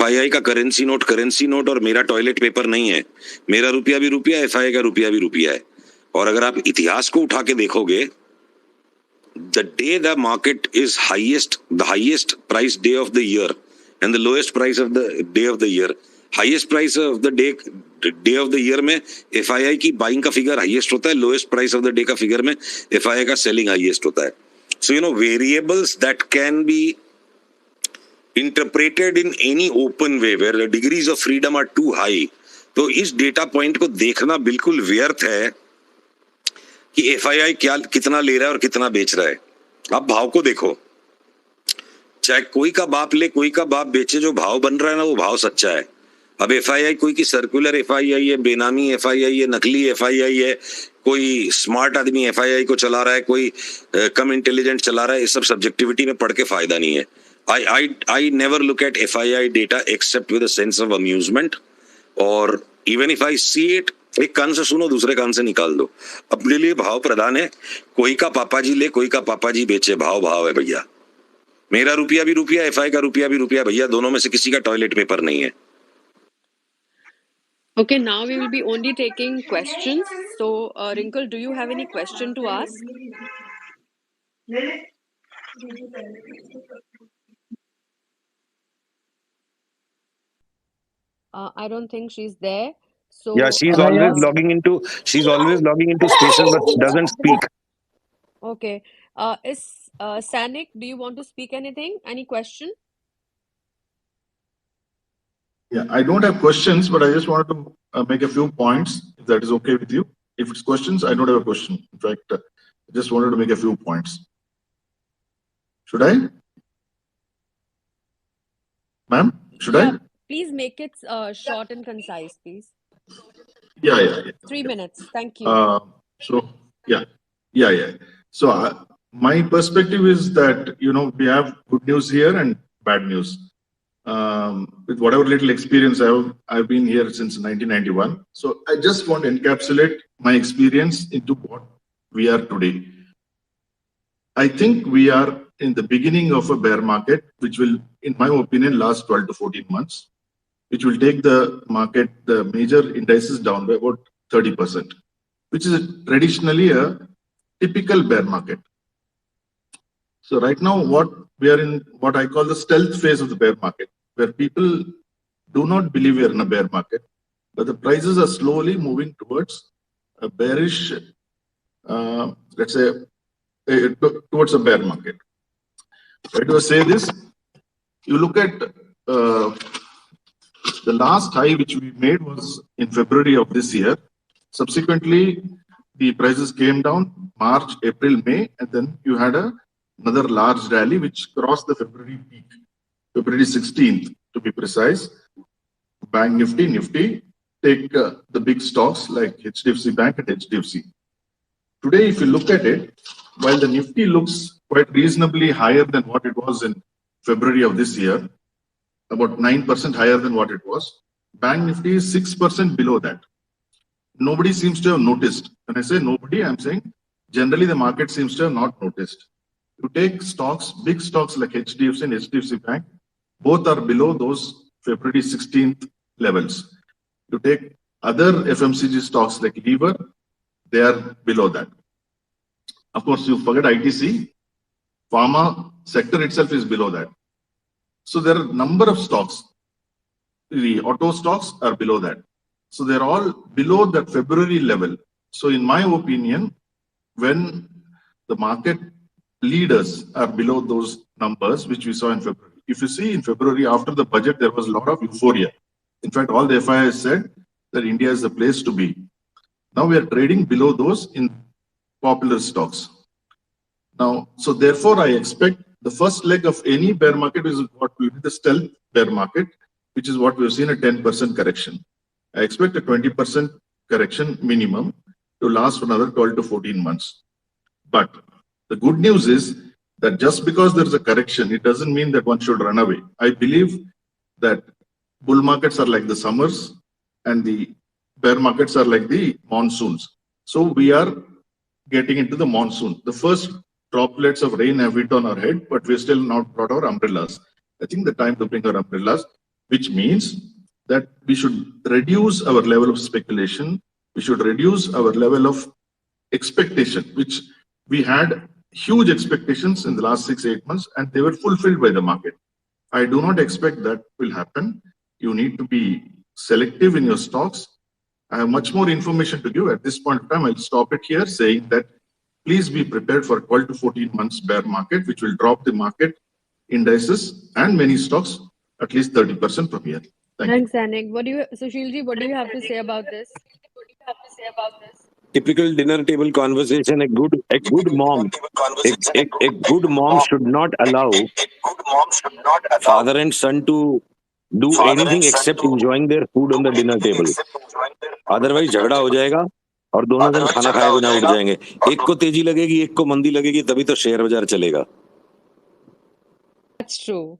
FII का currency note और मेरा टॉयलेट पेपर नहीं है। मेरा रुपया भी रुपया, FII का रुपया भी रुपया है। और अगर आप इतिहास को उठा के देखोगे, the day the market is the highest price day of the year and the lowest price of the day of the year, highest price of the day of the year में FII की buying का figure highest होता है, lowest price of the day का figure में FII का selling highest होता है. So variables that can be interpreted in any open way where the degrees of freedom are too high, तो इस डेटा पॉइंट को देखना बिल्कुल व्यर्थ है कि FII कितना ले रहा है और कितना बेच रहा है. आप भाव को देखो, चाहे कोई का बाप ले कोई का बाप बेचे, जो भाव बन रहा है ना वो भाव सच्चा है. अब FII कोई की सर्कुलर FII है, बेनामी FII है, नकली FII है, कोई स्मार्ट आदमी FII को चला रहा है, कोई कम इंटेलिजेंट चला रहा है, इस सब सब्जेक्टिविटी में पढ़ के फायदा नहीं है. I never look at FII data except with a sense of amusement, और even if I see it, एक कान से सुनो दूसरे कान से निकाल दो. अपने लिए भाव प्रधान है. कोई का पापा जी ले कोई का पापा जी बेचे, भाव भाव है भैया. मेरा रुपया भी रुपया, FI का रुपया भी रुपया भैया. दोनों में से किसी का टॉयलेट पेपर नहीं है. Okay, now we will be only taking questions. So, Wrinkle, do you have any question to ask? I don't think she's there. So yeah, she's always logging into spaces but doesn't speak. Okay. Sanik, do you want to speak anything? Any question? Yeah, I don't have questions, but I just wanted to make a few points, if that is okay with you. If it's questions, I don't have a question. In fact, I just wanted to make a few points. Should I? Ma'am, should I? Please make it short and concise, please. Yeah. 3 minutes. Thank you. So my perspective is that, we have good news here and bad news. With whatever little experience I've been here since 1991. So I just want to encapsulate my experience into what we are today. I think we are in the beginning of a bear market, which will, in my opinion, last 12 to 14 months, which will take the market, the major indices down by about 30%, which is traditionally a typical bear market. So right now, what we are in, what I call the stealth phase of the bear market, where people do not believe we are in a bear market, but the prices are slowly moving towards a bearish, let's say, towards a bear market. Why do I say this? You look at the last high which we made was in February of this year. Subsequently, the prices came down March, April, May, and then you had another large rally which crossed the February peak, February 16th to be precise. Bank Nifty, take the big stocks like HDFC Bank and HDFC. Today, if you look at it, while the Nifty looks quite reasonably higher than what it was in February of this year, about 9% higher than what it was, Bank Nifty is 6% below that. Nobody seems to have noticed. When I say nobody, I'm saying generally the market seems to have not noticed. You take stocks, big stocks like HDFC and HDFC Bank, both are below those February 16th levels. You take other FMCG stocks like Lever, they are below that. Of course, you forget ITC, pharma sector itself is below that. So there are a number of stocks. The auto stocks are below that. So they're all below that February level. So in my opinion, when the market leaders are below those numbers, which we saw in February. If you see in February, after the budget, there was a lot of euphoria. In fact, all the FIIs said that India is the place to be. Now we are trading below those in popular stocks. Now, so therefore, I expect the first leg of any bear market is what will be the stealth bear market, which is what we've seen a 10% correction. I expect a 20% correction minimum to last for another 12 to 14 months. But the good news is that just because there's a correction, it doesn't mean that one should run away. I believe that bull markets are like the summers and the bear markets are like the monsoons. So we are getting into the monsoon. The first droplets of rain have hit on our head, but we're still not brought our umbrellas. I think the time to bring our umbrellas. which means that we should reduce our level of speculation. We should reduce our level of expectation, which we had huge expectations in the last 6-8 months, and they were fulfilled by the market. I do not expect that will happen. You need to be selective in your stocks. I have much more information to give at this point of time. I'll stop it here, saying that please be prepared for 12 to 14 months bear market, which will drop the market indices and many stocks at least 30% from here. Thank you. Thanks, Anik. Sushilji, what do you have to say about this? Typical dinner table conversation. A good mom, a good mom should not allow father and son to do anything except enjoying their food on the dinner table. Otherwise झगड़ा हो जाएगा और दोनों जन खाना खाए बिना उठ जाएंगे. एक को तेजी लगेगी, एक को मंदी लगेगी, तभी तो शेयर बाजार चलेगा. That's true.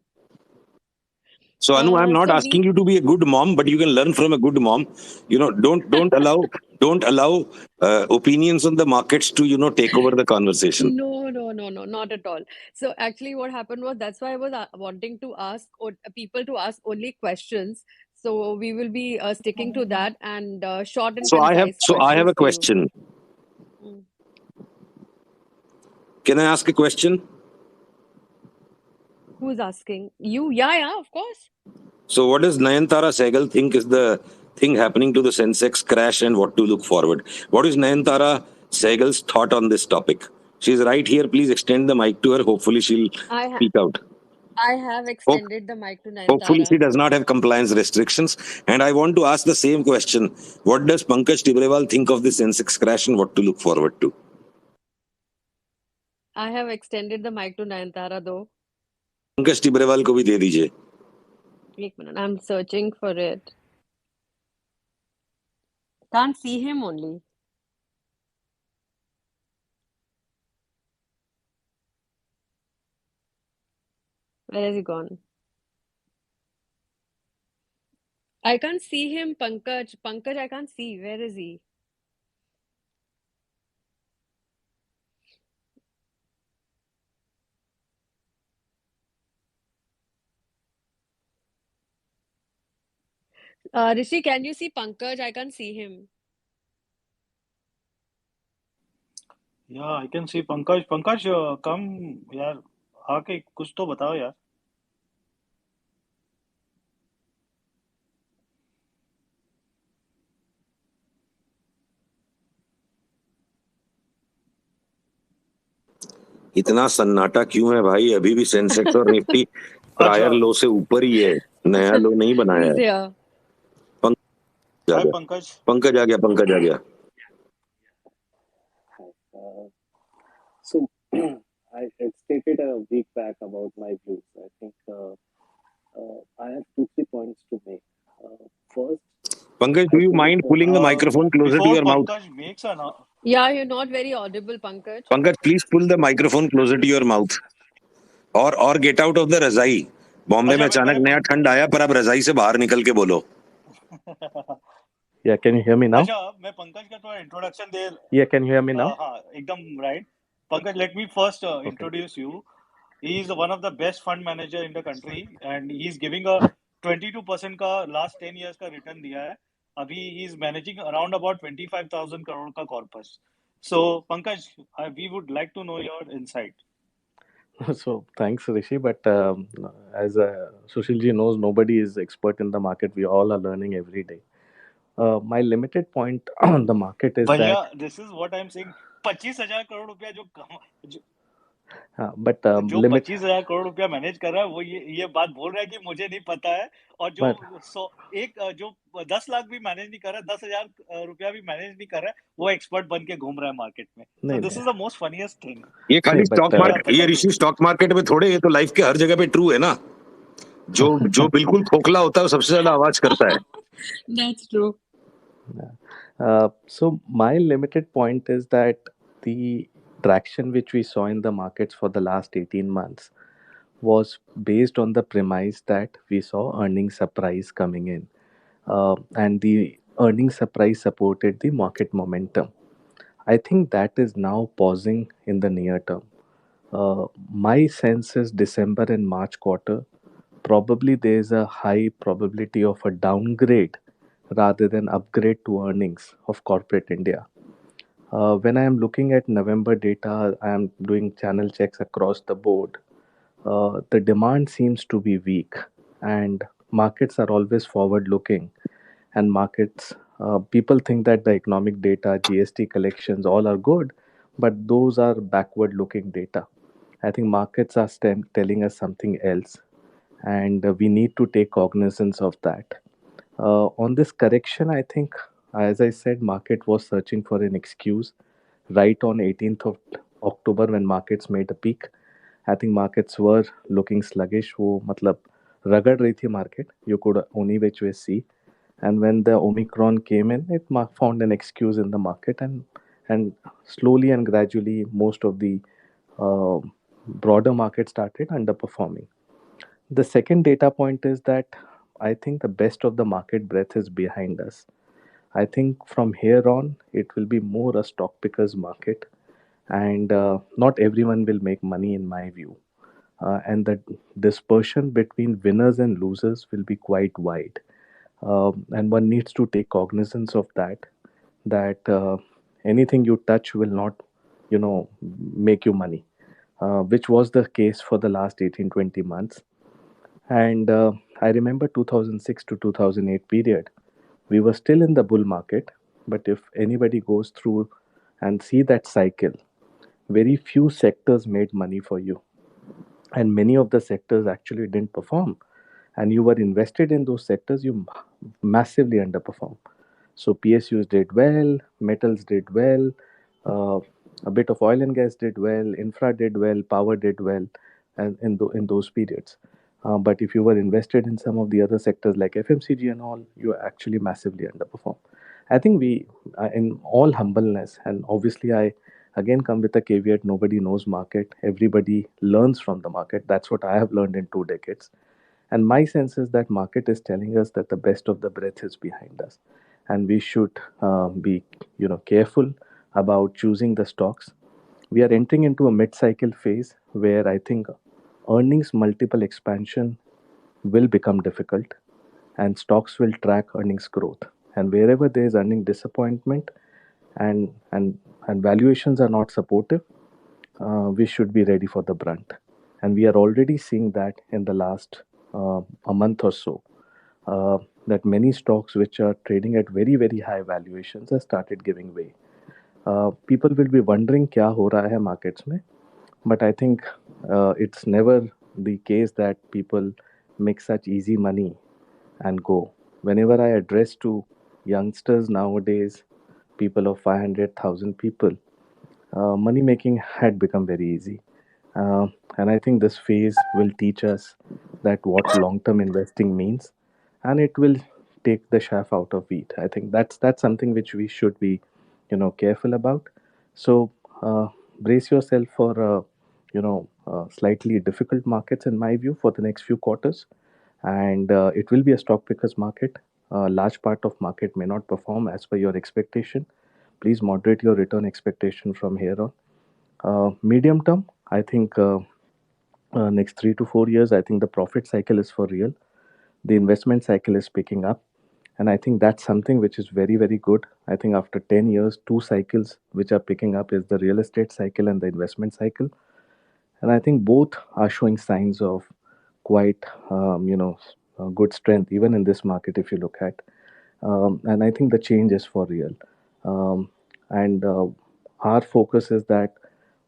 So Anu, I'm not so asking you to be a good mom, but you can learn from a good mom. Don't allow opinions on the markets to take over the conversation. No, not at all. So actually, what happened was that's why I was wanting to ask people to ask only questions. So we will be sticking to that and short and So I have concise a questions for you. question. Can I ask a question? Who's asking? You? Yeah, of course. So what does Nayantara Sehgal think is the thing happening to the Sensex crash and what to look forward? What is Nayantara Sehgal's thought on this topic? She's right here. Please extend the mic to her. Hopefully she'll speak out. I have extended the mic to Nayantara. Hopefully she does not have compliance restrictions. And I want to ask the same question. What does Pankaj Tibrewal think of the Sensex crash and what to look forward to? I have extended the mic to Nayantara though. Pankaj Tibrewal को भी दे दीजिए. Wait a minute, I'm searching for it. Can't see him only. Where has he gone? I can't see him, Pankaj. Pankaj, I can't see. Where is he? Rishi, can you see Pankaj? I can't see him. Yeah, I can see Pankaj. Pankaj, come यार, आके कुछ तो बताओ यार. इतना सन्नाटा क्यों है भाई? अभी भी सेंसेक्स और निफ्टी प्रायर लो से ऊपर ही है. नया लो नहीं बनाया He's है. here. Hi, Pankaj. पंकज आ गया. So I had stated a week back about my views. I think I have 2-3 points to make. First, Pankaj, do you mind pulling the microphone closer to Before your mouth? Pankaj makes an Yeah, you're not very audible, Pankaj. Pankaj, please pull the microphone closer to your mouth. और get out of the रजाई. बॉम्बे में अचानक नया ठंड आया, पर अब रजाई से बाहर निकल के बोलो. Yeah, can you hear me now? अच्छा, मैं पंकज का थोड़ा introduction they. Yeah, can you hear me now? हाँ, एकदम right. Pankaj, let me first introduce you. He is one of the best fund manager in the country, and he is giving a 22% का last 10 years का return दिया है. अभी he is managing around about 25,000 crore का corpus. So Pankaj, we would like to know your insight. So thanks, Rishi. But as Sushilji knows, nobody is expert in the market. We all are learning every day. My limited point on the market is भैया, that. this is what I'm saying. 25,000 crore रुपया जो but जो limit. 25,000 crore रुपया manage कर रहा है, वो ये बात बोल रहा है कि मुझे नहीं पता है. और जो जो 10 लाख भी मैनेज नहीं कर रहा है, 10,000 रुपया भी मैनेज नहीं कर रहा है, वो एक्सपर्ट बन के घूम रहा है मार्केट में. So this is the most funniest thing. ये खाली स्टॉक मार्केट, ये ऋषि स्टॉक मार्केट में थोड़े, ये तो लाइफ के हर जगह पे ट्रू है ना. जो बिल्कुल खोखला होता है वो सबसे ज्यादा आवाज करता है. That's true. So my limited point is that the traction which we saw in the markets for the last 18 months was based on the premise that we saw earnings surprise coming in, and the earnings surprise supported the market momentum. I think that is now pausing in the near term. My sense is December and March quarter probably there's a high probability of a downgrade rather than upgrade to earnings of corporate India. When I am looking at November data, I am doing channel checks across the board. The demand seems to be weak, and markets are always forward looking. And markets, people think that the economic data, GST collections, all are good, but those are backward looking data. I think markets are telling us something else, and we need to take cognizance of that. On this correction, I think, as I said, market was searching for an excuse right on 18th of October when markets made a peak. I think markets were looking sluggish. वो मतलब रगड़ रही थी market. You could only which way see. And when the Omicron came in, it found an excuse in the market, and slowly and gradually most of the uh, broader market started underperforming. The second data point is that I think the best of the market breadth is behind us. I think from here on, it will be more a stock pickers market, and not everyone will make money, in my view. And the dispersion between winners and losers will be quite wide. And one needs to take cognizance of that, that anything you touch will not, make you money, which was the case for the last 18-20 months. And I remember 2006 to 2008 period, we were still in the bull market. But if anybody goes through and see that cycle, very few sectors made money for you, and many of the sectors actually didn't perform, and you were invested in those sectors, you massively underperform. So PSUs did well, metals did well, uh, a bit of oil and gas did well, infra did well, power did well, and in those periods. But if you were invested in some of the other sectors like FMCG and all, you actually massively underperform. I think we, in all humbleness, and obviously I again come with a caveat: nobody knows market. Everybody learns from the market. That's what I have learned in 2 decades. And my sense is that market is telling us that the best of the breadth is behind us, and we should be, careful about choosing the stocks. We are entering into a mid-cycle phase where I think earnings multiple expansion will become difficult, and stocks will track earnings growth. And wherever there is earning disappointment and and and valuations are not supportive, we should be ready for the brunt. And we are already seeing that in the last a month or so, that many stocks which are trading at very, very high valuations have started giving way. People will be wondering क्या हो रहा है markets में, but I think it's never the case that people make such easy money and go. Whenever I address to youngsters nowadays, people of 500,000 people, money making had become very easy. And I think this phase will teach us that what long-term investing means, and it will take the chaff out of wheat. I think that's something which we should be, careful about. So brace yourself for, slightly difficult markets in my view for the next few quarters, and it will be a stock pickers market. A large part of market may not perform as per your expectation. Please moderate your return expectation from here on. Medium term, I think next 3 to 4 years, I think the profit cycle is for real. The investment cycle is picking up, and I think that's something which is very, very good. I think after 10 years, two cycles which are picking up is the real estate cycle and the investment cycle. And I think both are showing signs of quite, good strength, even in this market, if you look at. And I think the change is for real. And our focus is that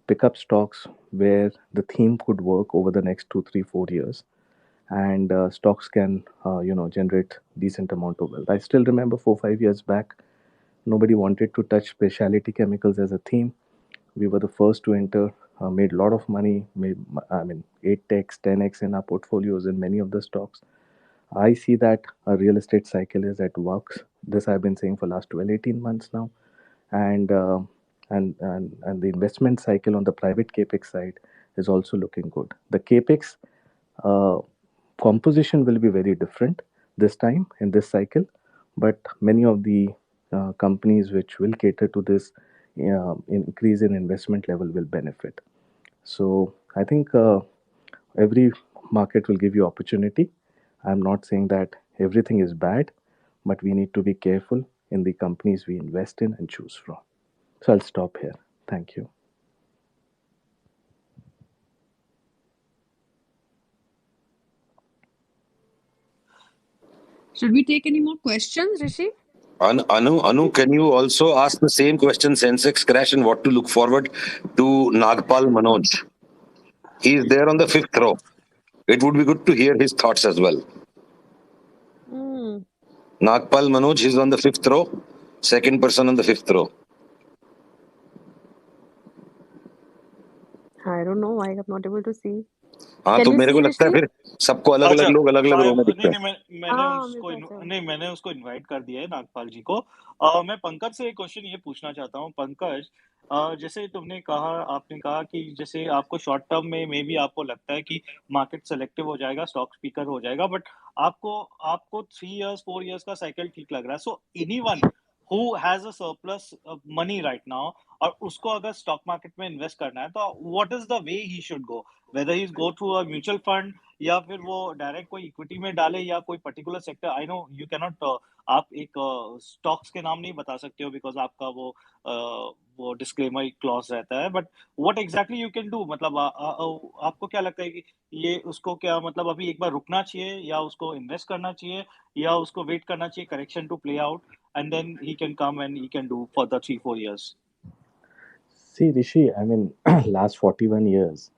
pick up stocks where the theme could work over the next 2, 3, 4 years, and stocks can, generate decent amount of wealth. I still remember 4, 5 years back, nobody wanted to touch specialty chemicals as a theme. We were the first to enter, made a lot of money, made, I mean, 8x, 10x in our portfolios in many of the stocks. I see that a real estate cycle is at work. This I've been saying for last 12, 18 months now. And and the investment cycle on the private capex side is also looking good. The capex uh, composition will be very different this time in this cycle, but many of the companies which will cater to this increase in investment level will benefit. So I think every market will give you opportunity. I'm not saying that everything is bad, but we need to be careful in the companies we invest in and choose from. So I'll stop here. Thank you. Should we take any more questions, Rishi? Anu, can you also ask the same question, Sensex crash and what to look forward to Nagpal Manoj? He is there on the 5th row. It would be good to hear his thoughts as well. Nagpal Manoj is on the 5th row, second person on the 5th row. I don't know why I'm not able to see. हाँ Can तो you मेरे को see, लगता है Rishi? फिर सबको अलग अलग अच्छा, लोग अलग अलग रो में दिखते हैं। मैंने उसको इनवाइट कर दिया है नागपाल जी को। मैं पंकज से एक क्वेश्चन ये पूछना चाहता हूँ। पंकज, जैसे आपने कहा कि जैसे आपको शॉर्ट टर्म में मे बी आपको लगता है कि मार्केट सेलेक्टिव हो जाएगा, स्टॉक स्पीकर हो जाएगा, बट आपको 3 इयर्स 4 इयर्स का साइकिल ठीक लग रहा है। So anyone who has a surplus of money right now और उसको अगर स्टॉक मार्केट में इन्वेस्ट करना है, तो what is the way he should go? Whether he's go through a mutual fund या फिर वो डायरेक्ट कोई इक्विटी में डाले या कोई particular sector. I know you can not, आप एक स्टॉक्स के नाम नहीं बता सकते हो बिकॉज आपका वो डिस्क्लेमर क्लॉज रहता है, but what exactly you can do, मतलब आपको क्या लगता है कि ये उसको क्या मतलब अभी एक बार रुकना चाहिए या उसको इन्वेस्ट करना चाहिए या उसको वेट करना चाहिए correction to play out and then he can come and he can do for the 3-4 years? See, Rishi, I mean, last 41 years,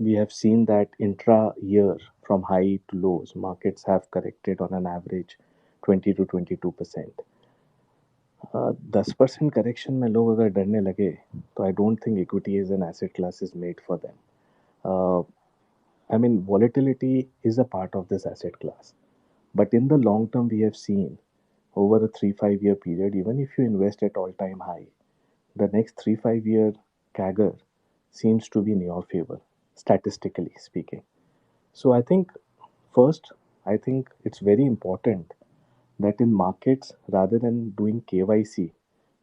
we have seen that intra-year from high to lows, markets have corrected on an average 20 to 22%. 10% correction में लोग अगर डरने लगे तो I don't think equity is an asset class is made for them. I mean, volatility is a part of this asset class, but in the long term, we have seen over a 3-5 year period, even if you invest at all time high, the next 3-5 year CAGR seems to be in your favor, statistically speaking. So I think first, I think it's very important that in markets, rather than doing KYC,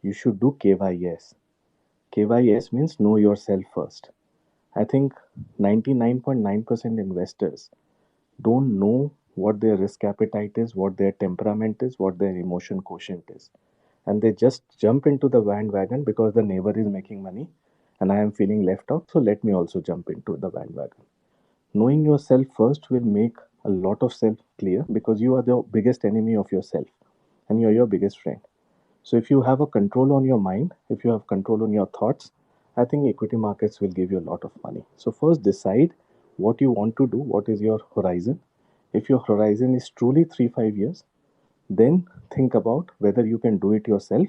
you should do KYS. KYS means know yourself first. I think 99.9% investors don't know what their risk appetite is, what their temperament is, what their emotion quotient is. And they just jump into the bandwagon because the neighbor is making money and I am feeling left out, so let me also jump into the bandwagon. Knowing yourself first will make a lot of self clear because you are the biggest enemy of yourself and you're your biggest friend. So if you have a control on your mind, if you have control on your thoughts, I think equity markets will give you a lot of money. So first decide what you want to do, what is your horizon. If your horizon is truly 3-5 years, then think about whether you can do it yourself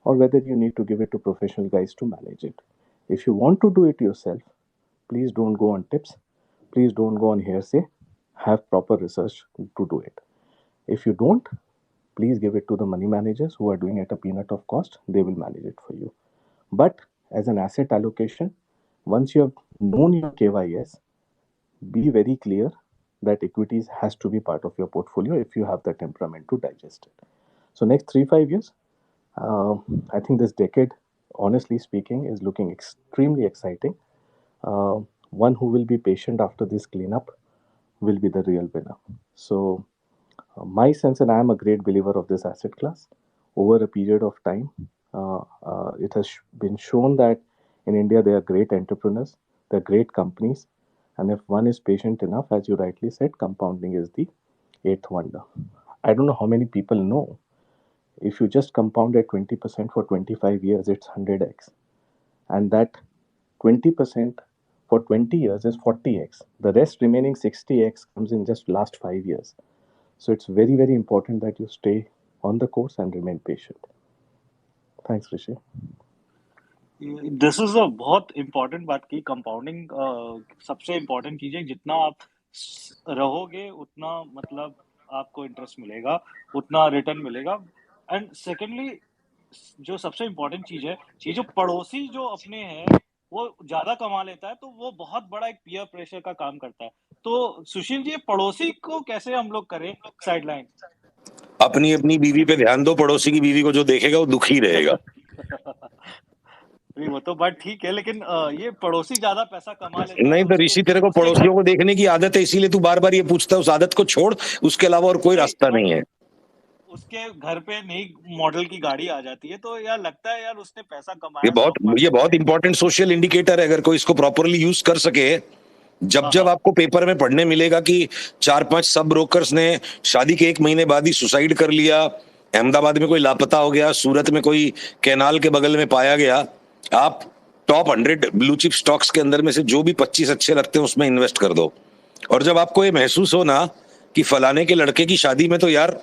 or whether you need to give it to professional guys to manage it. If you want to do it yourself, please don't go on tips. Please don't go on hearsay. Have proper research to do it. If you don't, please give it to the money managers who are doing at a peanut of cost. They will manage it for you. But as an asset allocation, once you have known your KYS, be very clear that equities has to be part of your portfolio if you have the temperament to digest it. So next 3-5 years, I think this decade, honestly speaking, is looking extremely exciting. One who will be patient after this cleanup will be the real winner. So my sense, and I am a great believer of this asset class, over a period of time, it has been shown that in India there are great entrepreneurs, there are great companies, and if one is patient enough, as you rightly said, compounding is the eighth wonder. I don't know how many people know, if you just compound at 20% for 25 years, it's 100x. And that 20% for 20 years is 40x. The rest remaining 60x comes in just last 5 years. So it's very, very important that you stay on the course and remain patient. Thanks, Rishi. This is a बहुत important बात की, compounding सबसे important चीज है। जितना आप रहोगे उतना मतलब आपको इंटरेस्ट मिलेगा, उतना रिटर्न मिलेगा। एंड सेकेंडली जो सबसे इम्पोर्टेंट चीज है, ये जो पड़ोसी जो अपने हैं वो ज्यादा कमा लेता है तो वो बहुत बड़ा एक पीयर प्रेशर का काम करता है। तो सुशील जी, पड़ोसी को कैसे हम लोग करें साइडलाइन? अपनी अपनी बीवी पे ध्यान दो, पड़ोसी की बीवी को जो देखेगा वो दुखी रहेगा। नहीं वो तो बात ठीक है, लेकिन ये पड़ोसी ज्यादा पैसा कमा लेता है नहीं तो उसके ऋषि तेरे को उसके घर पड़ोसियों को देखने की आदत है, इसीलिए तू बार बार ये पूछता है। उस आदत को छोड़, उसके अलावा और कोई नहीं रास्ता बट नहीं है। उसके घर पे नई मॉडल की गाड़ी आ जाती है तो यार लगता है यार उसने पैसा ये कमाया बहुत स्टॉक ये मार्केट बहुत में। इंपॉर्टेंट सोशल इंडिकेटर है, अगर कोई इसको प्रॉपरली यूज कर सके। जब हाँ जब हाँ आपको पेपर में पढ़ने मिलेगा कि 4-5 सब ब्रोकर्स ने शादी के 1 महीने बाद ही सुसाइड कर लिया, अहमदाबाद में कोई लापता हो गया, सूरत में कोई कैनाल के बगल में पाया गया, आप टॉप 100 ब्लू चिप स्टॉक्स के अंदर में से जो भी 25 अच्छे लगते हैं उसमें इन्वेस्ट कर दो। और जब आपको ये महसूस हो ना कि फलाने के लड़के की शादी में तो यार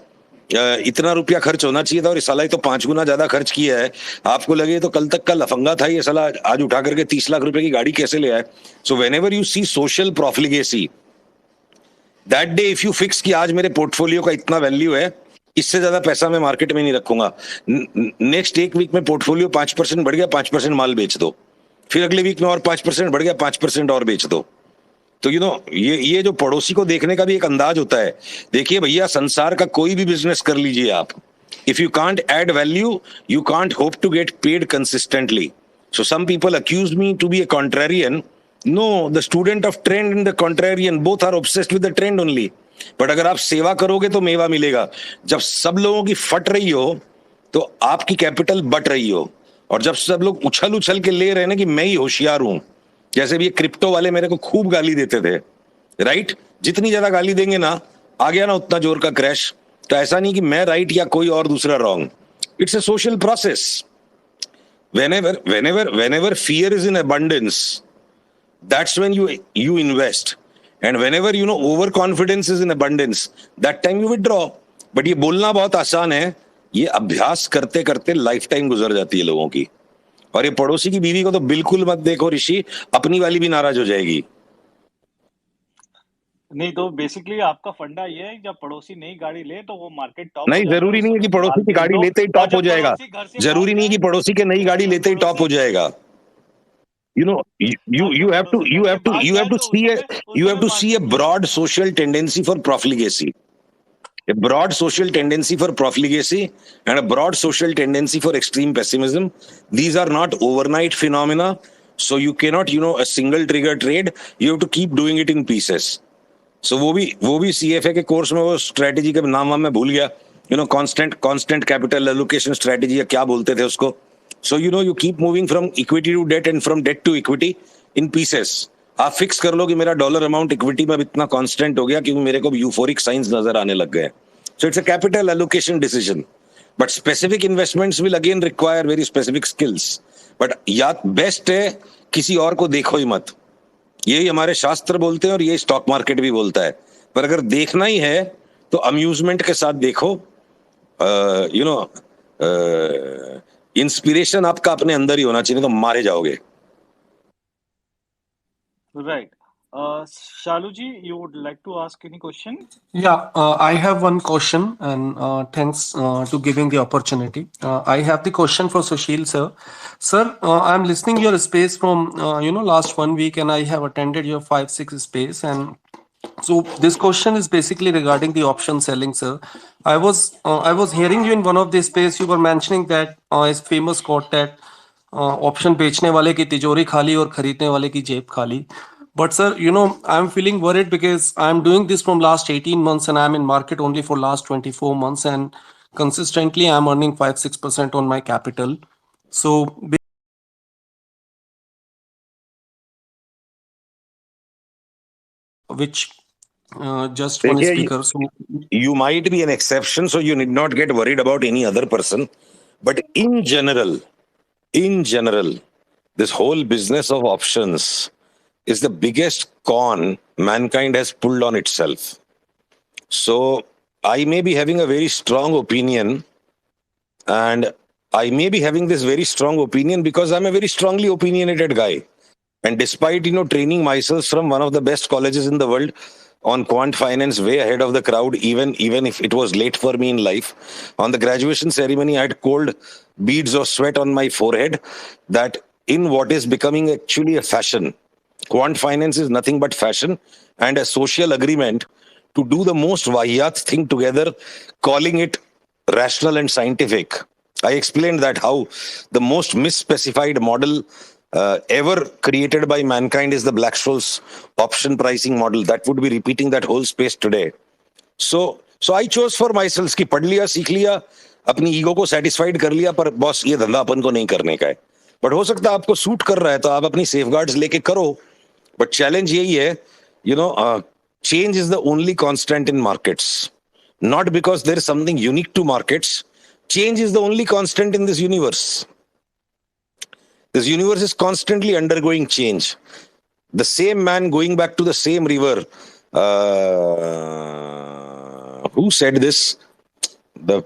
इतना रुपया खर्च होना चाहिए था और इस साला ही तो 5 गुना ज्यादा खर्च किया है, आपको लगे तो कल तक का लफंगा था ये साला, आज उठा करके 30 लाख रुपए की गाड़ी कैसे ले आए। So whenever you see social profligacy, that day if you fix कि आज मेरे पोर्टफोलियो का इतना वैल्यू है, इससे ज्यादा पैसा मैं मार्केट में नहीं रखूंगा, नेक्स्ट 1 वीक में पोर्टफोलियो 5% बढ़ गया, 5% माल बेच दो, फिर अगले वीक में और 5% बढ़ गया, 5% और बेच दो। तो ये जो पड़ोसी को देखने का भी एक अंदाज होता है। देखिए भैया, संसार का कोई भी बिजनेस कर लीजिए आप, if you can't add value you can't hope to get paid consistently. So some people accuse me to be a contrarian. No, the student of trend and the contrarian both are obsessed with the trend only. But अगर आप सेवा करोगे तो मेवा मिलेगा। जब सब लोगों की फट रही हो तो आपकी कैपिटल बट रही हो, और जब सब लोग उछल उछल के ले रहे हैं ना कि मैं ही होशियार हूं, जैसे भी ये क्रिप्टो वाले मेरे को खूब गाली देते थे, राइट, जितनी ज्यादा गाली देंगे ना, आ गया ना उतना जोर का क्रैश। तो ऐसा नहीं कि मैं राइट या कोई और दूसरा wrong, it's a social process. whenever fear is in abundance, that's when you invest, and whenever overconfidence is in abundance, that time you withdraw. but ये बोलना बहुत आसान है, ये अभ्यास करते करते लाइफ टाइम गुजर जाती है लोगों की। और ये पड़ोसी की बीवी को तो बिल्कुल मत देखो ऋषि, अपनी वाली भी नाराज हो जाएगी। नहीं तो बेसिकली आपका फंडा ये है जब पड़ोसी नई गाड़ी ले तो वो मार्केट टॉप हो नहीं, जाता है, जरूरी उस नहीं है समय कि पड़ोसी निकाल की के गाड़ी दो, लेते ही और टॉप हो जब जाएगा। पड़ोसी घर से जरूरी भाग नहीं है कि जाए पड़ोसी के नई गाड़ी जब लेते ही टॉप हो पड़ोसी जाएगा। you know you you और you जब have to पड़ोसी you घर से have to भाग you जाए have to तो see you have to see a market broad social tendency for profligacy, a broad social tendency for profligacy and a broad social tendency for extreme pessimism. These are not overnight phenomena, so you cannot a single trigger trade, you have to keep doing it in pieces. So वो भी CFA के course में, वो strategy का नाम मैं भूल गया, कांस्टेंट कैपिटल एलोकेशन स्ट्रेटेजी या क्या बोलते थे उसको। So you keep moving from equity to debt and from debt to equity in pieces. आप फिक्स कर लो कि मेरा डॉलर अमाउंट इक्विटी में अब इतना कांस्टेंट हो गया क्योंकि मेरे को यूफोरिक साइंस नजर आने लग गए। So it's a capital allocation decision. But specific investments will again require very specific skills. But याद बेस्ट है किसी और को देखो ही मत, यही हमारे शास्त्र बोलते हैं और यही स्टॉक मार्केट भी बोलता है। पर अगर देखना ही है तो अम्यूजमेंट के साथ देखो। इंस्पिरेशन आपका अपने अंदर ही होना चाहिए, तो मारे जाओगे। Right. Shalu ji, you would like to ask any question? Yeah, I have one question, and thanks to giving the opportunity. I have the question for Sushil sir. Sir, I'm listening your space from last 1 week, and I have attended your 5-6 space, and so this question is basically regarding the option selling, sir. I was hearing you in one of the space. You were mentioning that his famous quote that option बेचने वाले की तिजोरी खाली और खरीदने वाले की जेब खाली. But sir, I'm feeling worried because I'm doing this from last 18 months and I'm in market only for last 24 months, and consistently I'm earning 5-6% on my capital. So which just one speaker. So you might be an exception, so you need not get worried about any other person. But in general, this whole business of options is the biggest con mankind has pulled on itself. So I may be having a very strong opinion, and I may be having this very strong opinion because I'm a very strongly opinionated guy. And despite training myself from one of the best colleges in the world on quant finance, way ahead of the crowd, even if it was late for me in life, on the graduation ceremony I had cold beads of sweat on my forehead that in what is becoming actually a fashion, quant finance is nothing but fashion and a social agreement to do the most vahyat thing together, calling it rational and scientific. I explained that how the most misspecified model ever created by mankind is the Black-Scholes option pricing model. That would be repeating that whole space today. So I chose for myself कि पढ़ लिया, सीख लिया, अपनी ego को satisfied कर लिया, पर बॉस ये धंधा अपन को नहीं करने का है. बट हो सकता है आपको सूट कर रहा है तो आप अपनी सेफगार्ड्स लेके करो. बट चैलेंज यही है, change is the only constant in markets. Not because there is something unique to markets. Change is the only constant in this universe. This universe is constantly undergoing change. The same man going back to the same river. Who said this? The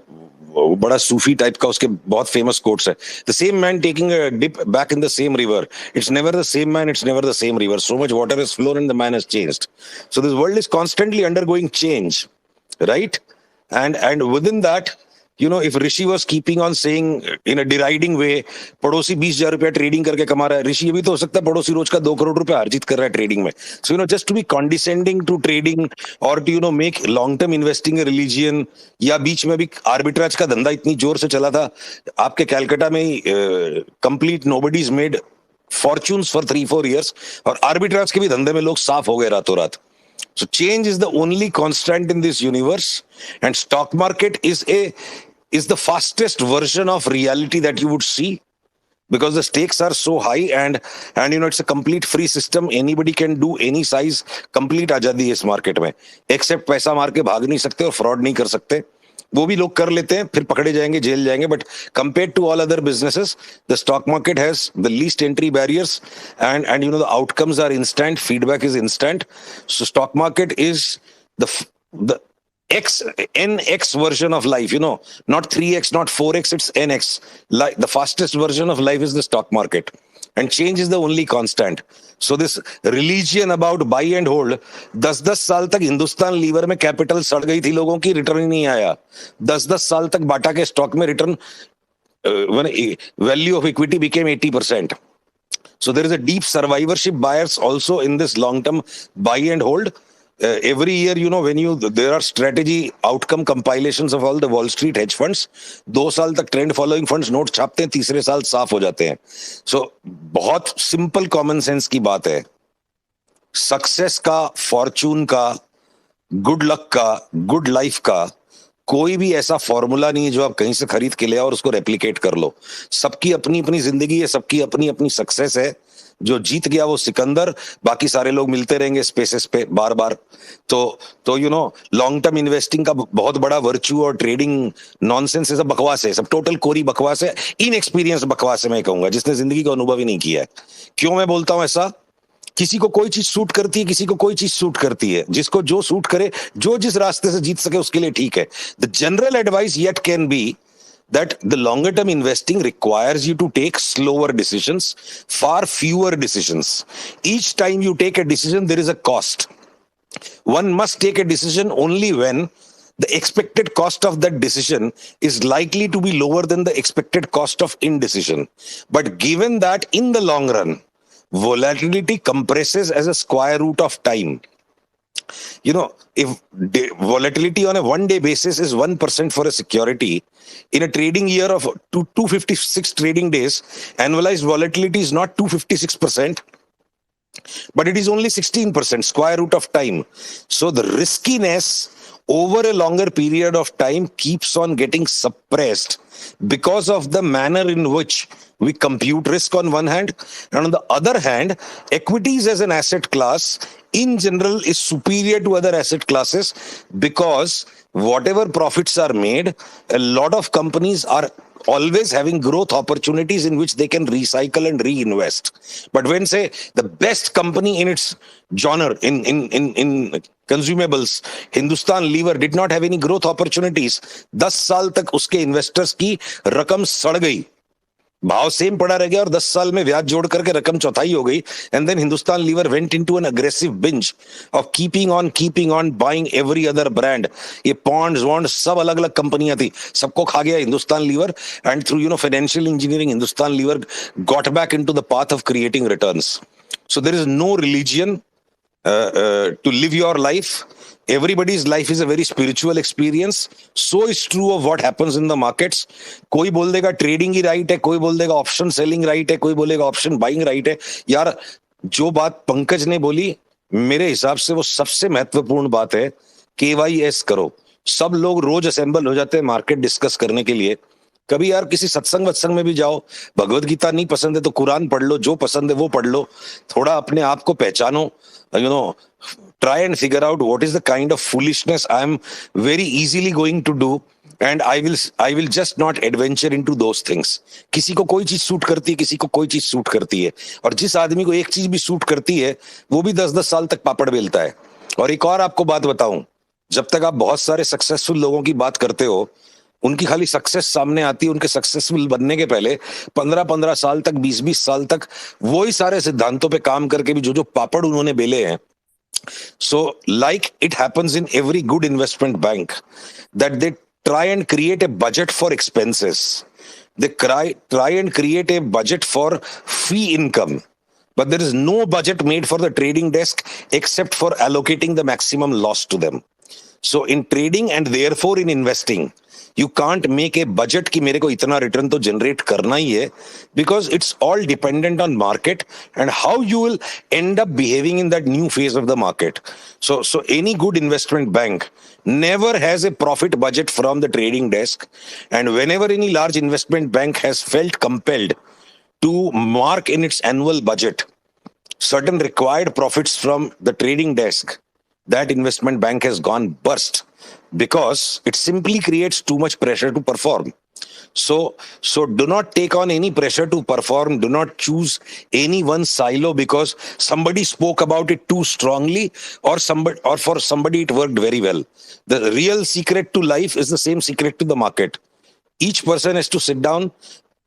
बड़ा सूफी type का उसके बहुत famous quotes है. The same man taking a dip back in the same river. It's never the same man. It's never the same river. So much water has flown and the man has changed. So this world is constantly undergoing change, right? And within that, if Rishi was keeping on saying in a deriding way, पड़ोसी 20,000 रुपया trading करके कमा रहा है, ऋषि ये भी तो हो सकता है पड़ोसी रोज का 2 करोड़ रुपया अर्जित कर रहा है ट्रेडिंग में. So just to be condescending to trading or to make long term investing a religion, या बीच में भी आर्बिट्राज का धंधा इतनी जोर से चला था आपके कैलकाटा में ही complete nobody's made fortunes for 3-4 years, और आर्बिट्राज के भी धंधे में लोग साफ हो गए रातों रात. So change is the only constant in this universe, and stock market is the fastest version of reality that you would see, because the stakes are so high, and it's a complete free system. Anybody can do any size. Complete आजादी है इस market में, except पैसा मार के भाग नहीं सकते और फ्रॉड नहीं कर सकते. वो भी लोग कर लेते हैं, फिर पकड़े जाएंगे, जेल जाएंगे. But compared to all other businesses, the stock market has the least entry barriers, and the outcomes are instant, feedback is instant. So stock market is the NX version of life, not 3x, not 4x, it's NX. Like the fastest version of life is the stock market, and change is the only constant. So this religion about buy and hold, 10-10 साल तक Hindustan liver में capital सड़ गई थी लोगों की, return ही नहीं आया. 10-10 साल तक बाटा के स्टॉक में return, value of equity became 80%. So there is a deep survivorship bias also in this long-term buy and hold. Every year, when there are strategy outcome compilations of all the Wall Street hedge funds, 2 साल तक trend following funds note छापते हैं, तीसरे साल साफ हो जाते हैं. So बहुत simple common sense की बात है. सक्सेस का, फॉर्चून का, गुड लक का, गुड लाइफ का कोई भी ऐसा फॉर्मूला नहीं है जो आप कहीं से खरीद के ले आओ और उसको रेप्लिकेट कर लो. सबकी अपनी अपनी जिंदगी है, सबकी अपनी अपनी सक्सेस है. जो जीत गया वो सिकंदर, बाकी सारे लोग मिलते रहेंगे स्पेसेस पे बार बार. तो लॉन्ग टर्म इन्वेस्टिंग का बहुत बड़ा वर्च्यू और ट्रेडिंग नॉनसेंस है, सब बकवास है, सब टोटल कोरी बकवास है, इनएक्सपीरियंस बकवास है. मैं कहूंगा जिसने जिंदगी का अनुभव ही नहीं किया है. क्यों मैं बोलता हूं ऐसा? किसी को कोई चीज सूट करती है, किसी को कोई चीज सूट करती है. जिसको जो सूट करे, जो जिस रास्ते से जीत सके उसके लिए ठीक है. The general advice yet can be that the longer term investing requires you to take slower decisions, far fewer decisions. Each time you take a decision, there is a cost. One must take a decision only when the expected cost of that decision is likely to be lower than the expected cost of indecision. But given that in the long run, volatility compresses as a square root of time. If volatility on a one-day basis is 1% for a security, in a trading year of 256 trading days, annualized volatility is not 256%, but it is only 16%, square root of time. So the riskiness over a longer period of time keeps on getting suppressed because of the manner in which we compute risk on one hand, and on the other hand, equities as an asset class in general is superior to other asset classes, because whatever profits are made, a lot of companies are always having growth opportunities in which they can recycle and reinvest. But when, say, the best company in its genre in consumables, Hindustan Lever, did not have any growth opportunities, 10 साल तक उसके investors की रकम सड़ गई, भाव same पड़ा रह गया, और 10 साल में ब्याज जोड़ करके रकम चौथाई हो गई. And then Hindustan Lever went into an aggressive binge of keeping on buying every other brand. ये पॉन्ड्स वॉन्ड्स सब अलग अलग कंपनियां थी, सबको खा गया Hindustan Lever. And through financial engineering, Hindustan Lever got back into the path of creating returns. So there is no religion to live your life. Everybody's life is a very spiritual experience. So is true of what happens in the markets. कोई बोल देगा trading ही right है, कोई बोल देगा option selling right है, कोई बोलेगा ऑप्शन बाइंग राइट है. यार जो बात पंकज ने बोली मेरे हिसाब से वो सबसे महत्वपूर्ण बात है. KYS करो. सब लोग रोज असेंबल हो जाते हैं मार्केट डिस्कस करने के लिए. कभी यार किसी सत्संग वत्संग में भी जाओ, भगवत गीता नहीं पसंद है तो कुरान पढ़ लो, जो पसंद है वो पढ़ लो. थोड़ा अपने आप को पहचानो. Try and figure out what is the kind of foolishness I am very easily going to do, and I will just not adventure into those things. किसी को कोई चीज सूट करती है, किसी को कोई चीज सूट करती है, और जिस आदमी को एक चीज भी सूट करती है वो भी 10-10 साल तक पापड़ बेलता है. और एक और आपको बात बताऊं, जब तक आप बहुत सारे सक्सेसफुल लोगों की बात करते हो, उनकी खाली सक्सेस सामने आती है उनके सक्सेसफुल बनने के पहले 15-15 साल तक, 20-20 साल तक वही सारे सिद्धांतों पे काम करके भी जो पापड़ उन्होंने बेले हैं. So like it happens in every good investment bank, that they try and create a budget for expenses. They try and create a budget for fee income. But there is no budget made for the trading desk except for allocating the maximum loss to them. So in trading and therefore in investing, you can't make a budget कि मेरे को इतना return तो generate करना ही है, because it's all dependent on market and how you will end up behaving in that new phase of the market. So any good investment bank never has a profit budget from the trading desk, and whenever any large investment bank has felt compelled to mark in its annual budget certain required profits from the trading desk, that investment bank has gone bust, because it simply creates too much pressure to perform. So do not take on any pressure to perform. Do not choose any one silo because somebody spoke about it too strongly, or for somebody it worked very well. The real secret to life is the same secret to the market. Each person has to sit down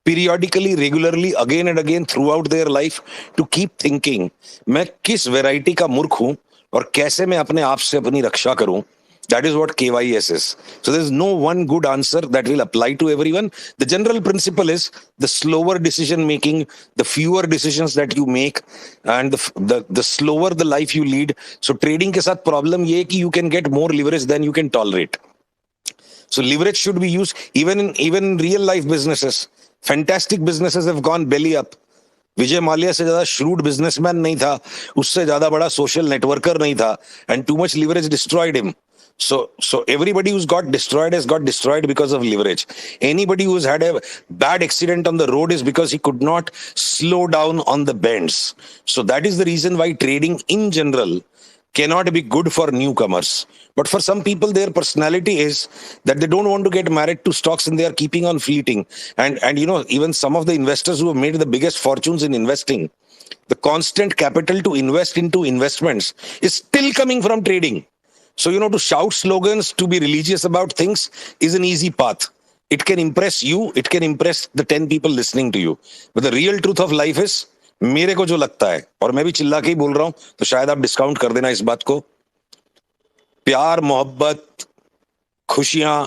periodically, regularly, again and again throughout their life to keep thinking, मैं किस variety का मूर्ख हूं और कैसे मैं अपने आप से अपनी रक्षा करूं. That is what KYS is. So there is no one good answer that will apply to everyone. The general principle is the slower decision making, the fewer decisions that you make, and the slower the life you lead. So trading के साथ problem ये है कि you can get more leverage than you can tolerate. So leverage should be used even in real life businesses. Fantastic businesses have gone belly up. Vijay Mallya से ज्यादा shrewd businessman नहीं था, उससे ज्यादा बड़ा social networker नहीं था, and too much leverage destroyed him. So everybody who's got destroyed has got destroyed because of leverage. Anybody who's had a bad accident on the road is because he could not slow down on the bends. So that is the reason why trading in general cannot be good for newcomers. But for some people, their personality is that they don't want to get married to stocks and they are keeping on fleeting. And even some of the investors who have made the biggest fortunes in investing, the constant capital to invest into investments is still coming from trading. So, to shout slogans, to be religious about things is an easy path. It can impress you, it can impress the 10 people listening to you. But the real truth of life is, मेरे को जो लगता है, और मैं भी चिल्ला के ही बोल रहा हूं, तो शायद आप डिस्काउंट कर देना इस बात को, प्यार, मोहब्बत, खुशियां,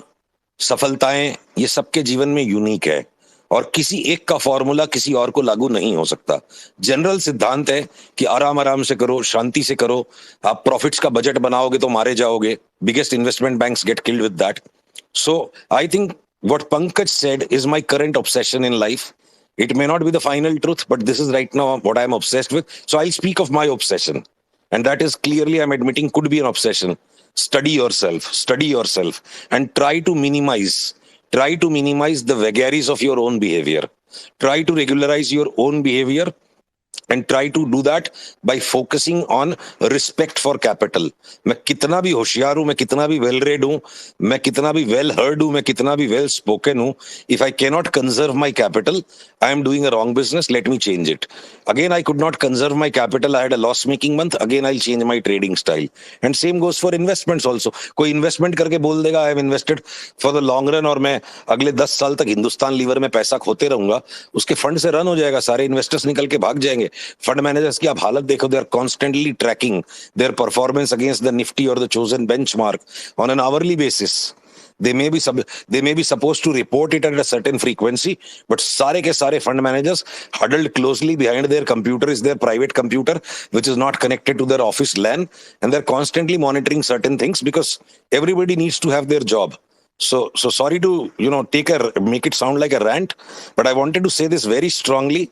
सफलताएं, ये सबके जीवन में यूनिक है, और किसी एक का फॉर्मूला किसी और को लागू नहीं हो सकता. जनरल सिद्धांत है कि आराम आराम से करो, शांति से करो. आप प्रॉफिट्स का बजट बनाओगे तो मारे जाओगे. Biggest investment banks get killed with that. So I think what Pankaj said is my current obsession in life. It may not be the final truth, but this is right now what I'm obsessed with. So I'll speak of my obsession. And that is clearly, I'm admitting, could be an obsession. Study yourself, and try to minimize the vagaries of your own behavior. Try to regularize your own behavior, and try to do that by focusing on respect for capital. मैं कितना भी होशियार हूं, मैं कितना भी well read हूं, मैं कितना भी well heard हूं, मैं कितना भी well spoken हूं, if I cannot conserve my capital, I am doing a wrong business. Let me change it. Again, I could not conserve my capital. I had a loss making month. Again, I'll change my trading style. And same goes for investments also. कोई investment करके बोल देगा I have invested for the long run और मैं अगले 10 साल तक Hindustan liver में पैसा खोते रहूंगा, उसके फंड से रन हो जाएगा, सारे इन्वेस्टर्स निकल के भाग जाएंगे. फंड मैनेजर्स की आप हालत देखो, they are constantly tracking their performance against the Nifty और the chosen benchmark on an hourly basis. They may be supposed to report it at a certain frequency, but सारे के सारे fund managers huddled closely behind their computer is their private computer, which is not connected to their office LAN, and they're constantly monitoring certain things because everybody needs to have their job. So sorry to make it sound like a rant, but I wanted to say this very strongly.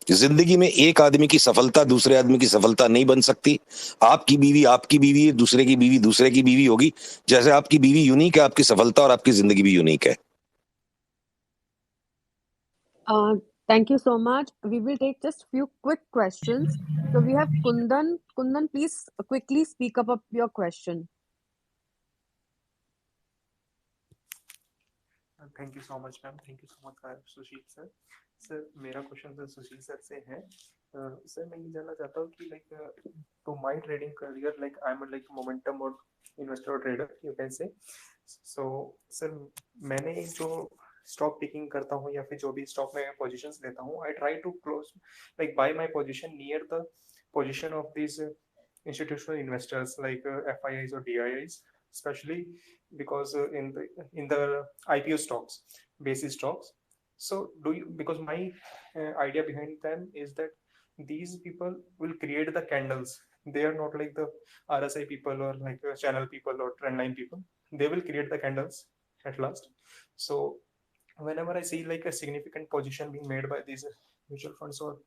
जिंदगी में एक आदमी की सफलता दूसरे आदमी की सफलता नहीं बन सकती. आपकी बीवी है, दूसरे की बीवी होगी. जैसे आपकी बीवी यूनिक है, आपकी सफलता और आपकी जिंदगी भी यूनिक है. Thank you so much. We will take just few quick questions. So we have Kundan. Kundan, please quickly speak up your question. Thank you so much ma'am. Thank you so much Sushil sir. Sir मेरा question sir Sushil sir से है. Sir मैं ये जानना चाहता हूँ कि like to my trading career, like I am like momentum और इन्वेस्टर और trader you can say. So sir मैंने जो स्टॉक पिकिंग करता हूँ या फिर जो भी स्टॉक में पोजीशंस लेता हूँ, I try to close like buy my position near the position of this institutional investors like FIIs or DIIs, especially because in the IPO stocks, basis stocks. So because my idea behind them is that these people will create the candles. They are not like the RSI people or like channel people or trendline people. They will create the candles at last. So whenever I see like a significant position being made by these mutual funds or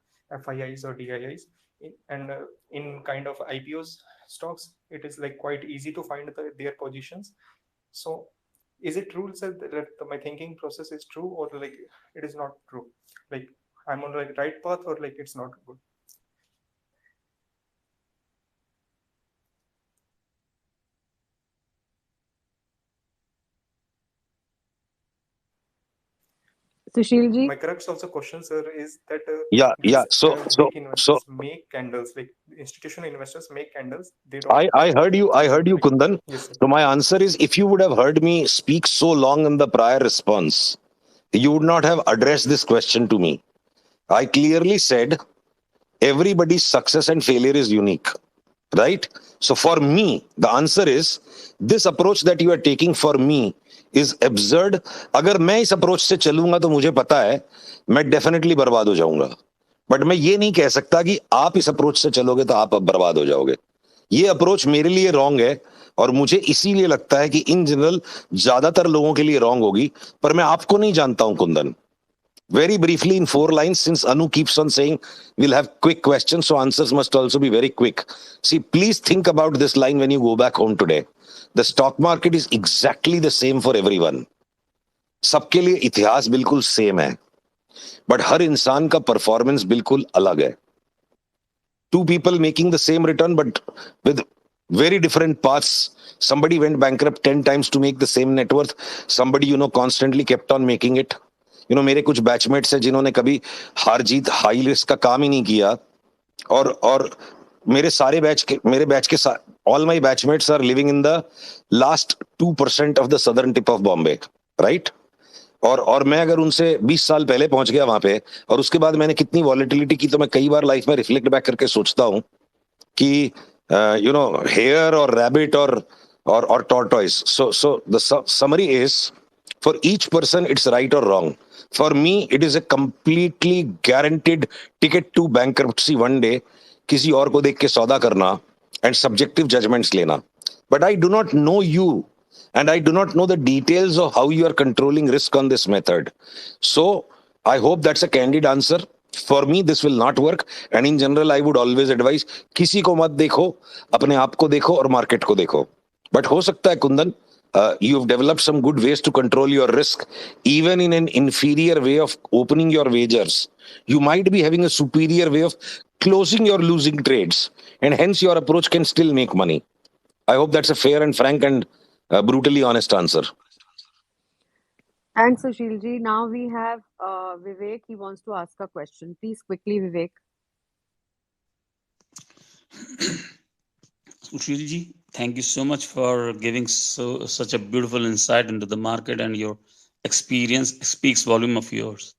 FIIs or DIIs in kind of IPOs stocks, it is like quite easy to find their positions. So is it true, sir, that my thinking process is true, or like it is not true? Like I'm on the right path, or like it's not good? Sushil ji, My correct also question, sir, is that So investors make candles, like institutional investors make candles. They don't. I heard you, Kundan. Yes, sir. So my answer is, if you would have heard me speak so long in the prior response, you would not have addressed this question to me. I clearly said everybody's success and failure is unique, right? So for me, the answer is this approach that you are taking for me is absurd. अगर मैं इस approach से चलूंगा तो मुझे पता है मैं डेफिनेटली बर्बाद हो जाऊंगा, बट मैं ये नहीं कह सकता कि आप इस अप्रोच से चलोगे तो आप बर्बाद हो जाओगे. ये अप्रोच मेरे लिए रॉन्ग है और मुझे इसीलिए लगता है कि इन जनरल ज्यादातर लोगों के लिए रॉन्ग होगी, पर मैं आपको नहीं जानता हूं Kundan. Very briefly in 4 lines, since Anu keeps on saying we'll have quick questions, so answers must also be very quick. See, please think about this line when you go back home today. The stock market is exactly the same for everyone. सबके लिए इतिहास बिल्कुल same है, but हर इंसान का performance बिल्कुल अलग है. 2 people making the same return but with very different paths. Somebody went bankrupt 10 times to make the same net worth. Somebody, constantly kept on making it. मेरे कुछ बैचमेट्स हैं जिन्होंने कभी हार जीत हाई रिस्क का काम ही नहीं किया, और मेरे बैच के all my batchmates are living in the last 2% of the southern tip of Bombay, right? और मैं अगर उनसे 20 साल पहले पहुंच गया वहां पे, और उसके बाद मैंने कितनी वॉलेटिलिटी की, तो मैं कई बार लाइफ में रिफ्लेक्ट बैक करके सोचता हूं कि हेयर और रैबिट और tortoise. So the summary is, for each person it's right or wrong. For me it is a completely guaranteed ticket to bankruptcy one day, किसी और को देख के सौदा करना and subjective judgments लेना. But I do not know you and I do not know the details of how you are controlling risk on this method. So I hope that's a candid answer. For me this will not work, and in general I would always advise किसी को मत देखो, अपने आप को देखो और market को देखो. But हो सकता है Kundan, you've developed some good ways to control your risk, even in an inferior way of opening your wagers. You might be having a superior way of closing your losing trades, and hence your approach can still make money. I hope that's a fair and frank and brutally honest answer. Thanks, Sushil ji. Now we have Vivek. He wants to ask a question. Please quickly, Vivek. Sushil ji, thank you so much for giving such a beautiful insight into the market, and your experience speaks volume of yours.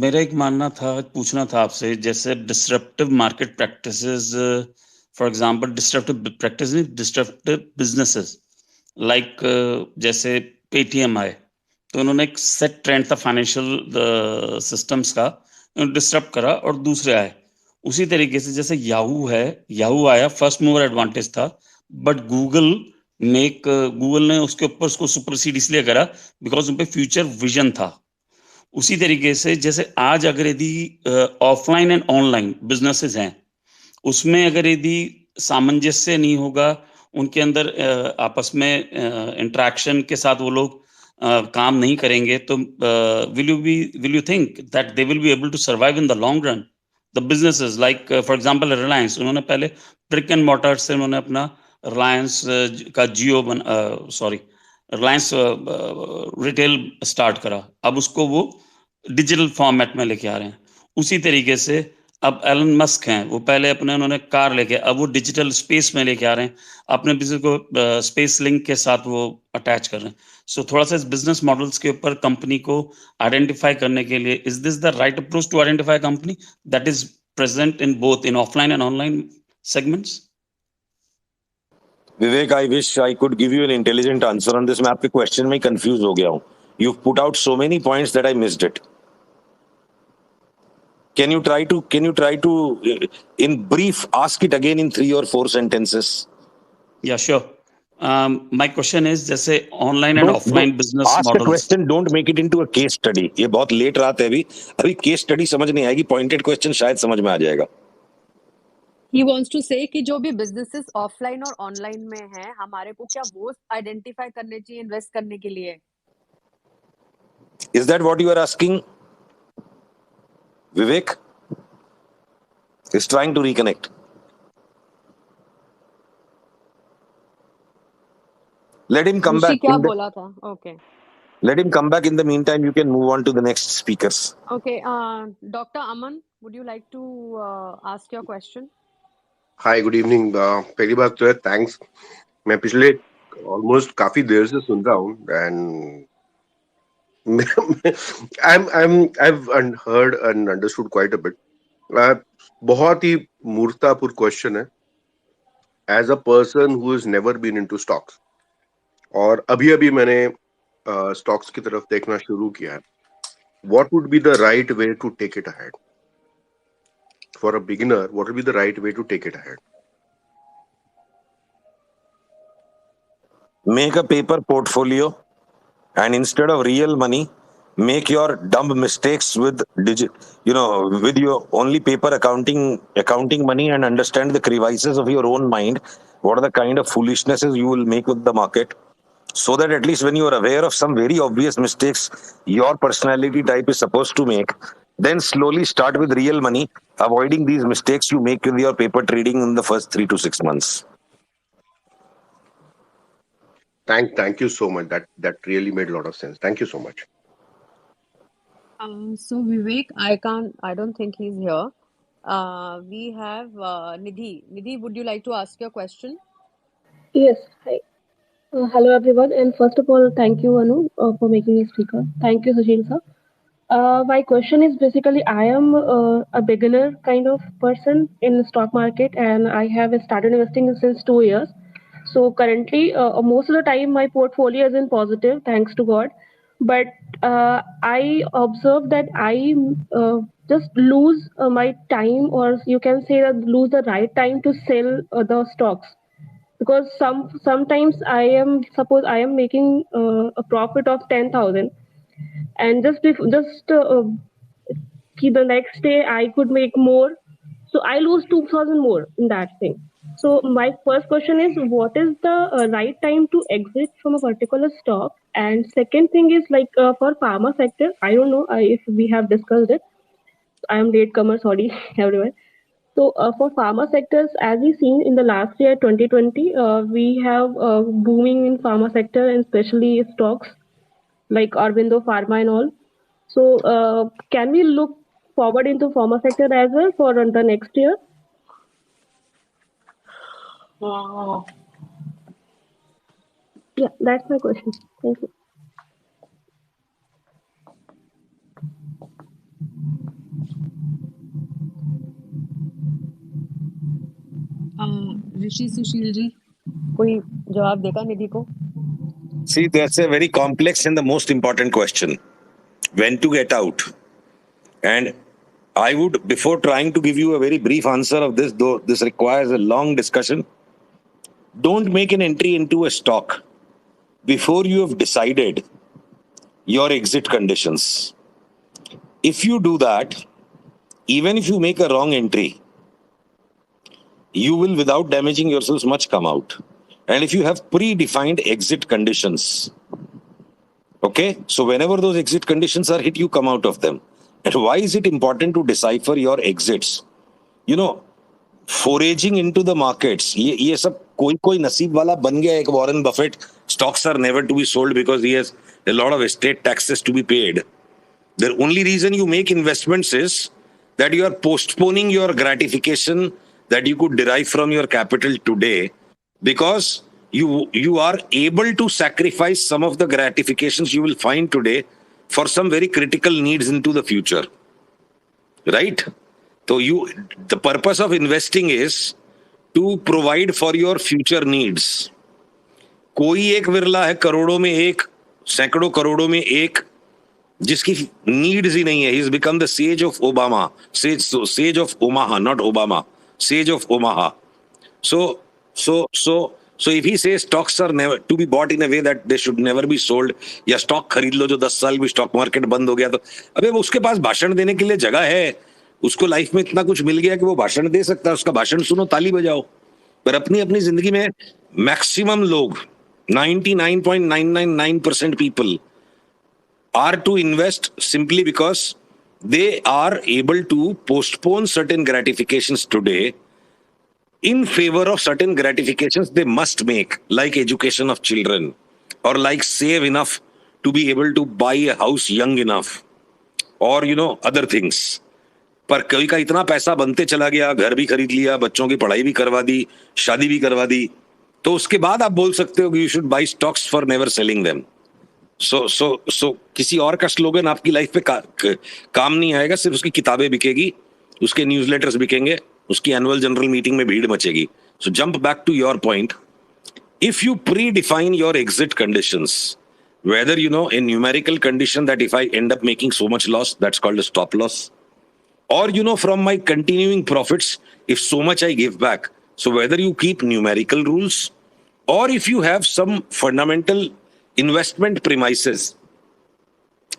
मेरा एक मानना था, पूछना था आपसे, जैसे disruptive market practices, for example, disruptive practices, disruptive businesses, like जैसे Paytm आए तो उन्होंने एक सेट ट्रेंड था फाइनेंशियल सिस्टम्स का, डिस्टर्ब करा और दूसरे आए। उसी तरीके से जैसे याहू है, याहू आया, फर्स्ट मूवर एडवांटेज था, बट गूगल ने उसके ऊपर उसको सुपरसीड इसलिए करा बिकॉज उन पे फ्यूचर विजन था। उसी तरीके से जैसे आज अगर यदि ऑफलाइन एंड ऑनलाइन बिजनेसेस हैं, उसमें अगर यदि सामंजस्य नहीं होगा, उनके अंदर आपस में इंटरेक्शन के साथ वो लोग काम नहीं करेंगे, तो will you think that they will be able to survive in the long run? The businesses like for example Reliance, उन्होंने पहले ब्रिक एंड मॉर्टर से उन्होंने अपना रिलायंस का रिलायंस रिटेल स्टार्ट करा, अब उसको वो डिजिटल फॉर्मेट में लेके आ रहे हैं। उसी तरीके से अब एलन मस्क हैं, वो पहले उन्होंने कार लेके, अब वो डिजिटल स्पेस में लेके आ रहे हैं, अपने बिजनेस को स्पेस लिंक के साथ वो अटैच कर रहे हैं। सो थोड़ा सा इस बिजनेस मॉडल्स के ऊपर कंपनी को आइडेंटिफाई करने के लिए, is this the right approach to identify company that is present in both in offline and online segments? Vivek, I wish I could give you an intelligent answer on this. मैं आपके question में confuse हो गया हूं। You put out so many points that I missed it. Can you try to in brief ask it again in 3 or 4 sentences? Yeah, sure. My question is जैसे online and offline business ask models. a question, don't make it into a case study. ये बहुत late रात है अभी case study समझ नहीं आएगी, pointed question शायद समझ में आ जाएगा। He wants to say कि जो भी businesses offline और online में हैं, हमारे को क्या वो identify करने चाहिए invest करने के लिए? Is that what you are asking? Vivek is trying to reconnect. Let him come back. क्या बोला था? Okay. Let him come back. In the meantime, you can move on to the next speakers. Okay. Dr. Aman, would you like to ask your question? Hi, good evening. पहली बात तो है thanks. मैं पिछले almost काफी देर से सुन रहा हूँ and I've heard and understood quite a bit. बहुत ही मूर्तापूर्ण क्वेश्चन है as a person who is never been into stocks, और अभी मैंने स्टॉक्स की तरफ देखना शुरू किया है. What would be the right way to take it ahead for a beginner? What would be the right way to take it ahead? Make a paper portfolio, and instead of real money, make your dumb mistakes with with your only paper accounting money, and understand the crevices of your own mind. What are the kind of foolishnesses you will make with the market, so that at least when you are aware of some very obvious mistakes your personality type is supposed to make, then slowly start with real money, avoiding these mistakes you make with your paper trading in the first 3 to 6 months. Thank you so much. That really made a lot of sense. Thank you so much. So Vivek, I don't think he's here. We have Nidhi. Nidhi, would you like to ask your question? Yes. Hi. Hello everyone, and first of all, thank you Anu for making me speaker. Thank you Sushil sir. My question is basically, I am a beginner kind of person in the stock market, and I have started investing since 2 years. So currently, most of the time, my portfolio is in positive, thanks to God. But I observe that I just lose my time, or you can say that lose the right time to sell the stocks, because sometimes I am making a profit of 10,000, and the next day I could make more, so I lose 2,000 more in that thing. So my first question is, what is the right time to exit from a particular stock? And second thing is, like, for pharma sector, I don't know if we have discussed it. I am latecomer, sorry everyone. So for pharma sectors, as we've seen in the last year 2020, we have booming in pharma sector, and especially stocks like Aurobindo Pharma and all. So can we look forward into pharma sector as well for the next year? Yeah, that's my question. Thank you. ऋषि सुशील जी, कोई जवाब देगा निधि को? See, that's a very complex and the most important question. When to get out? And I would, before trying to give you a very brief answer of this, though this requires a long discussion, don't make an entry into a stock before you have decided your exit conditions. If you do that, even if you make a wrong entry, you will, without damaging yourselves much, come out. And if you have predefined exit conditions, okay, so whenever those exit conditions are hit, you come out of them. And why is it important to decipher your exits? You know, foraging into the markets, ये सब कोई नसीब वाला बन गया एक Warren Buffett. Stocks are never to be sold because he has a lot of estate taxes to be paid. The only reason you make investments is that you are postponing your gratification that you could derive from your capital today, because you are able to sacrifice some of the gratifications you will find today for some very critical needs into the future, right? So the purpose of investing is to provide for your future needs. कोई एक विरला है करोड़ों में एक, सैकड़ों करोड़ों में एक, जिसकी नीड्स ही नहीं है. He's become the sage of Obama, sage of Omaha, not Obama, sage of Omaha. So if he says stocks are never to be bought in a way that they should never be sold, या stock खरीद लो जो 10 साल भी stock market बंद हो गया, तो अबे वो उसके पास भाषण देने के लिए जगह है, उसको लाइफ में इतना कुछ मिल गया कि वो भाषण दे सकता है, उसका भाषण सुनो, ताली बजाओ. पर अपनी अपनी जिंदगी में मैक्सिमम लोग, 99.999% people are to invest simply because they are able to postpone certain gratifications today in favor of certain gratifications they must make, like education of children, or like save enough to be able to buy a house young enough, or other things. पर कोई का इतना पैसा बनते चला गया, घर भी खरीद लिया, बच्चों की पढ़ाई भी करवा दी, शादी भी करवा दी, तो उसके बाद आप बोल सकते हो कि you should buy stocks for never selling them. So किसी और का स्लोगन आपकी लाइफ पे काम नहीं आएगा. सिर्फ उसकी किताबें बिकेगी, उसके न्यूज़लेटर्स बिकेंगे, उसकी एनुअल जनरल मीटिंग में भीड़ मचेगी. So jump back to your point. If you predefine your exit conditions, whether a numerical condition that if I end up making so much loss, that's called a stop loss, or from my continuing profits, if so much I give back. So whether you keep numerical rules, or if you have some fundamental investment premises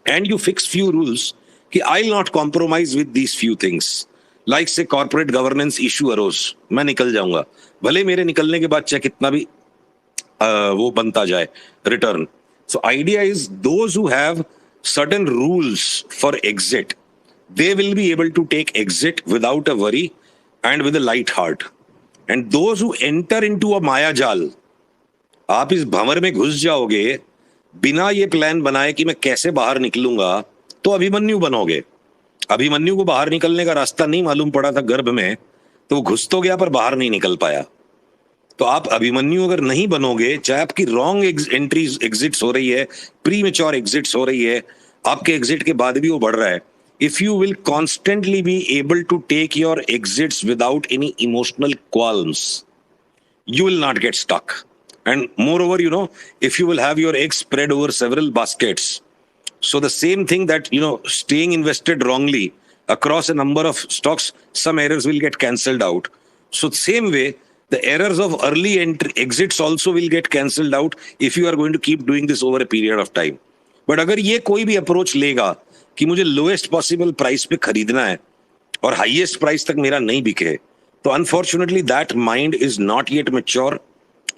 and you fix few rules, कि I'll not compromise with these few things. Like say corporate governance issue arose, मैं निकल जाऊंगा, भले मेरे निकलने के बाद चाहे कितना भी वो बनता जाए return. So idea is those who have certain rules for exit, they will be able to take exit without a worry and with a light heart. And those who enter into a माया जाल, आप इस भंवर में घुस जाओगे बिना ये plan बनाए कि मैं कैसे बाहर निकलूंगा, तो अभिमन्यु बनोगे. अभिमन्यु को बाहर निकलने का रास्ता नहीं मालूम पड़ा था गर्भ में, तो वो घुस तो गया पर बाहर नहीं निकल पाया. तो आप अभिमन्यु अगर नहीं बनोगे, चाहे आपकी रॉन्ग एंट्रीज एग्जिट्स हो रही है, प्री मेच्योर एग्जिट्स हो रही है, आपके एग्जिट के बाद भी वो बढ़ रहा है, if you will constantly be able to take your exits without any emotional qualms, you will not get stuck. And moreover, if you will have your eggs spread over several baskets, so the same thing that, staying invested wrongly across a number of stocks, some errors will get cancelled out. So same way, the errors of early entry exits also will get cancelled out if you are going to keep doing this over a period of time. But अगर ये कोई भी approach लेगा कि मुझे lowest possible price पे खरीदना है और हाईएस्ट प्राइस तक मेरा नहीं बिके, तो unfortunately that mind is not yet mature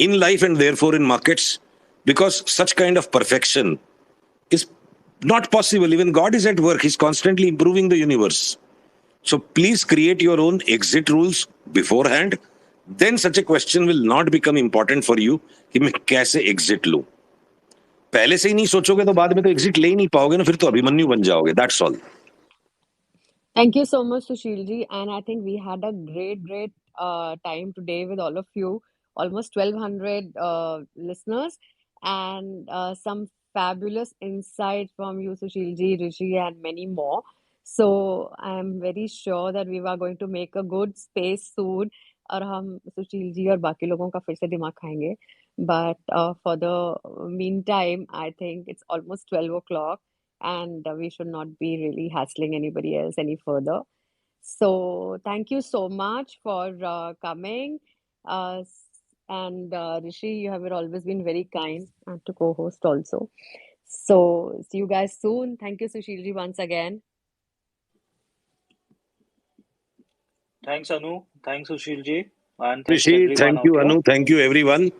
in life and therefore in markets, because such kind of perfection is not possible. Even God is at work. He's constantly improving the universe. So please create your own exit rules beforehand. Then such a question will not become important for you कि मैं कैसे exit लूं. पहले से ही नहीं सोचोगे तो बाद में तो exit ले ही नहीं पाओगे ना, फिर तो अभिमन्यु बन जाओगे. That's all. Thank you so much, Sushil ji. And I think we had a great time today with all of you, almost 1200 listeners, and some fabulous insight from you, Sushil ji, Rishi, and many more. So I'm very sure that we are going to make a good space soon, और हम सुशील जी और बाकी लोगों का फिर से दिमाग खाएंगे. But for the meantime, I think it's almost 12 o'clock and we should not be really hassling anybody else any further. So thank you so much for coming. And Rishi, you have always been very kind and to co-host also. So see you guys soon. Thank you, Sushilji, once again. Thanks, Anu. Thanks, Sushilji. And thanks Rishi, everyone thank out you, here. Anu. Thank you, everyone.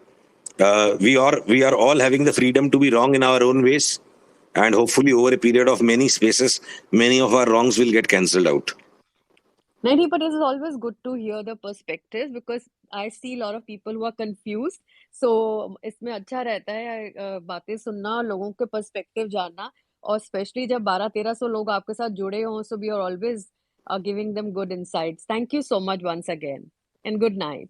We are all having the freedom to be wrong in our own ways, and hopefully, over a period of many spaces, many of our wrongs will get cancelled out. Nahi, but it is always good to hear the perspectives because I see a lot of people who are confused. So इसमें अच्छा रहता है बातें सुनना, लोगों के perspective जानना, और especially जब 1200-1300 लोग आपके साथ जुड़े हों, so we are always giving them good insights. Thank you so much once again, and good night.